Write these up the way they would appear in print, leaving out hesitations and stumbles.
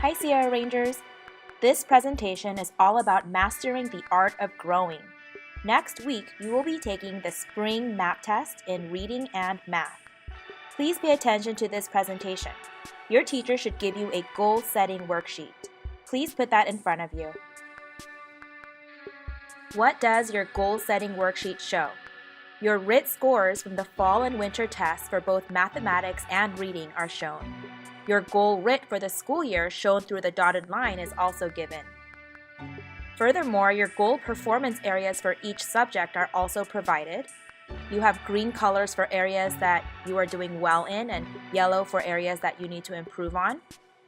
Hi Sierra Rangers! This presentation is all about mastering the art of growing. Next week, you will be taking the spring map test in reading and math. Please pay attention to this presentation. Your teacher should give you a goal setting worksheet. Please put that in front of you. What does your goal setting worksheet show? Your RIT scores from the fall and winter tests for both mathematics and reading are shown. Your goal RIT for the school year shown through the dotted line is also given. Furthermore, your goal performance areas for each subject are also provided. You have green colors for areas that you are doing well in and yellow for areas that you need to improve on.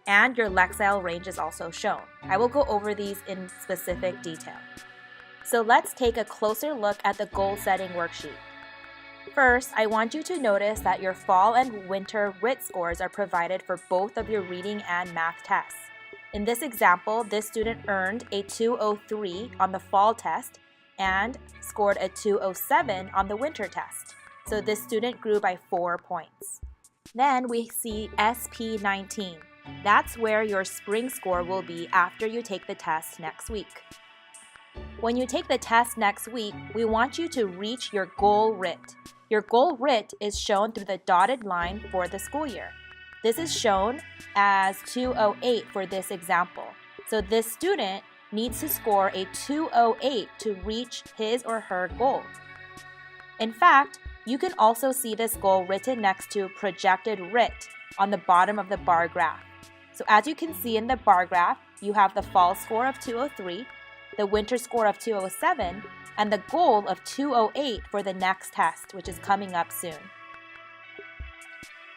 And your Lexile range is also shown. I will go over these in specific detail. So let's take a closer look at the goal setting worksheet. First, I want you to notice that your fall and winter RIT scores are provided for both of your reading and math tests. In this example, this student earned a 203 on the fall test and scored a 207 on the winter test. So this student grew by 4 points. Then we see SP19. That's where your spring score will be after you take the test next week. When you take the test next week, we want you to reach your goal RIT. Your goal RIT is shown through the dotted line for the school year. This is shown as 208 for this example. So this student needs to score a 208 to reach his or her goal. In fact, you can also see this goal written next to projected RIT on the bottom of the bar graph. So as you can see in the bar graph, you have the fall score of 203, the winter score of 207, and the goal of 208 for the next test, which is coming up soon.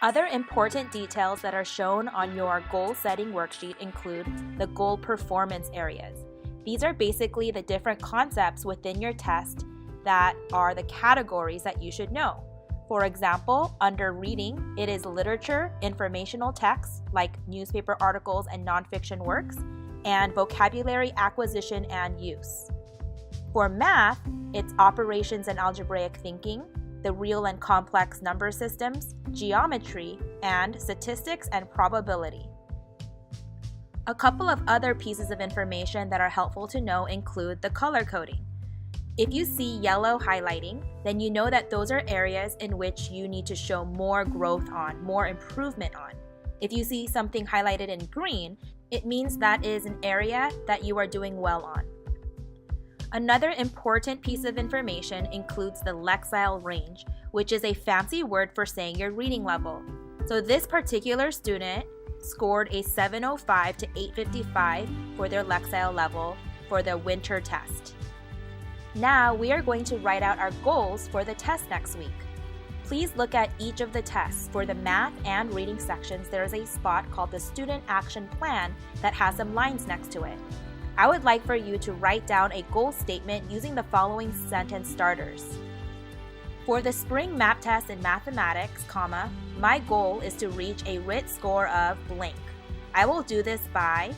Other important details that are shown on your goal setting worksheet include the goal performance areas. These are basically the different concepts within your test that are the categories that you should know. For example, under reading, it is literature, informational texts like newspaper articles and nonfiction works, and vocabulary acquisition and use. For math, it's operations and algebraic thinking, the real and complex number systems, geometry, and statistics and probability. A couple of other pieces of information that are helpful to know include the color coding. If you see yellow highlighting, then you know that those are areas in which you need to show more growth on, more improvement on. If you see something highlighted in green, it means that is an area that you are doing well on. Another important piece of information includes the Lexile range, which is a fancy word for saying your reading level. So this particular student scored a 705 to 855 for their Lexile level for the winter test. Now we are going to write out our goals for the test next week. Please look at each of the tests. For the math and reading sections, there is a spot called the Student Action Plan that has some lines next to it. I would like for you to write down a goal statement using the following sentence starters. For the spring map test in mathematics, my goal is to reach a RIT score of blank. I will do this by,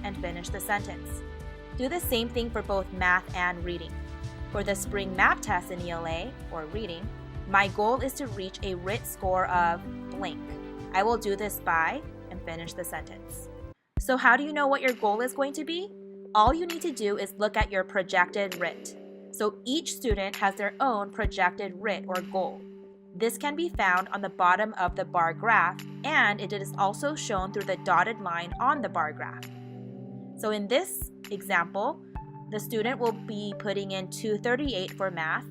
and finish the sentence. Do the same thing for both math and reading. For the spring map test in ELA, or reading, my goal is to reach a RIT score of blank. I will do this by, and finish the sentence. So how do you know what your goal is going to be? All you need to do is look at your projected RIT. So each student has their own projected RIT or goal. This can be found on the bottom of the bar graph, and it is also shown through the dotted line on the bar graph. So in this example, the student will be putting in 238 for math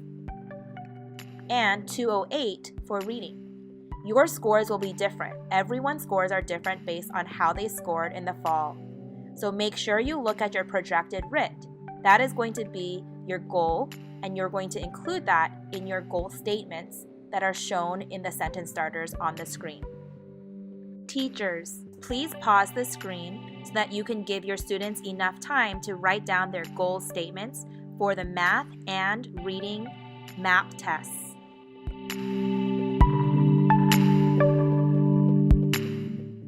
and 208 for reading. Your scores will be different. Everyone's scores are different based on how they scored in the fall. So make sure you look at your projected RIT. That is going to be your goal, and you're going to include that in your goal statements that are shown in the sentence starters on the screen. Teachers, please pause the screen so that you can give your students enough time to write down their goal statements for the math and reading map tests.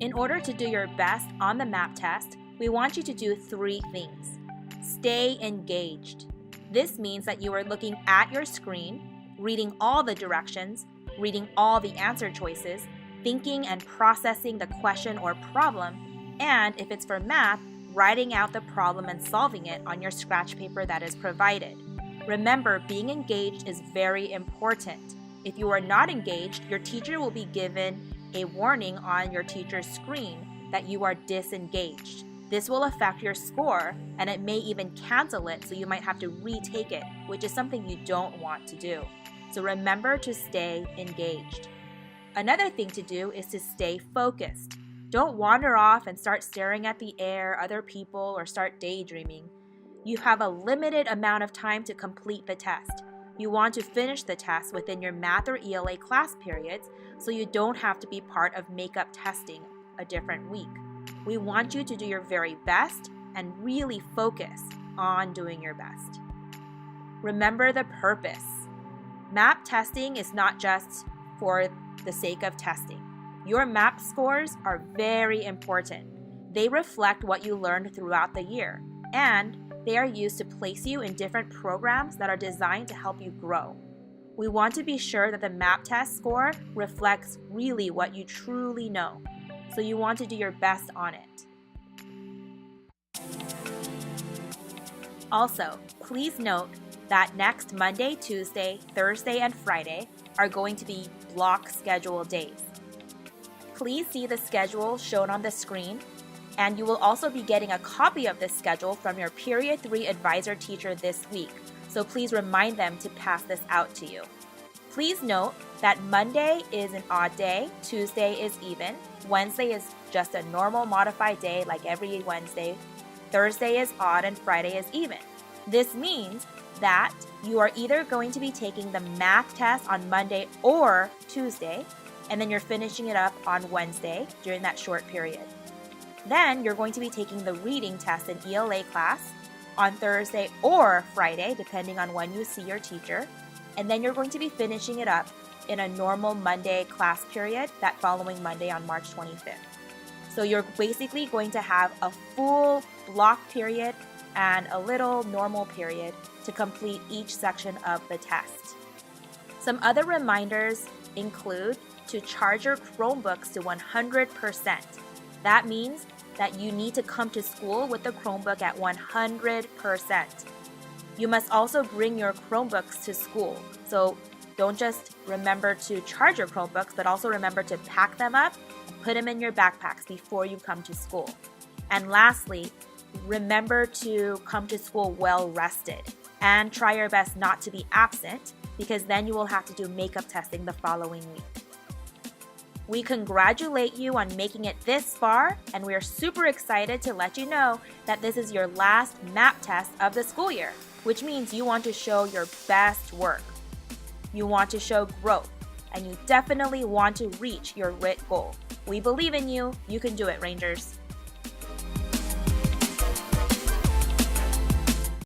In order to do your best on the map test, we want you to do 3 things. Stay engaged. This means that you are looking at your screen, reading all the directions, reading all the answer choices, thinking and processing the question or problem, And if it's for math, writing out the problem and solving it on your scratch paper that is provided. Remember, being engaged is very important. If you are not engaged, your teacher will be given a warning on your teacher's screen that you are disengaged. This will affect your score, and it may even cancel it, so you might have to retake it, which is something you don't want to do. So remember to stay engaged. Another thing to do is to stay focused. Don't wander off and start staring at the air, other people, or start daydreaming. You have a limited amount of time to complete the test. You want to finish the test within your math or ELA class periods, so you don't have to be part of makeup testing a different week. We want you to do your very best and really focus on doing your best. Remember the purpose. MAP testing is not just for the sake of testing. Your MAP scores are very important. They reflect what you learned throughout the year, and they are used to place you in different programs that are designed to help you grow. We want to be sure that the MAP test score reflects really what you truly know, so you want to do your best on it. Also, please note that next Monday, Tuesday, Thursday, and Friday are going to be block schedule days. Please see the schedule shown on the screen, and you will also be getting a copy of this schedule from your Period 3 advisor teacher this week, so please remind them to pass this out to you. Please note that Monday is an odd day, Tuesday is even, Wednesday is just a normal modified day like every Wednesday, Thursday is odd, and Friday is even. This means that you are either going to be taking the math test on Monday or Tuesday, and then you're finishing it up on Wednesday during that short period. Then you're going to be taking the reading test in ELA class on Thursday or Friday, depending on when you see your teacher, and then you're going to be finishing it up in a normal Monday class period that following Monday on March 25th. So you're basically going to have a full block period and a little normal period to complete each section of the test. Some other reminders include to charge your Chromebooks to 100%. That means that you need to come to school with the Chromebook at 100%. You must also bring your Chromebooks to school. So don't just remember to charge your Chromebooks, but also remember to pack them up and put them in your backpacks before you come to school. And lastly, remember to come to school well rested and try your best not to be absent, because then you will have to do makeup testing the following week. We congratulate you on making it this far, and we are super excited to let you know that this is your last MAP test of the school year, which means you want to show your best work. You want to show growth, and you definitely want to reach your RIT goal. We believe in you. You can do it, Rangers.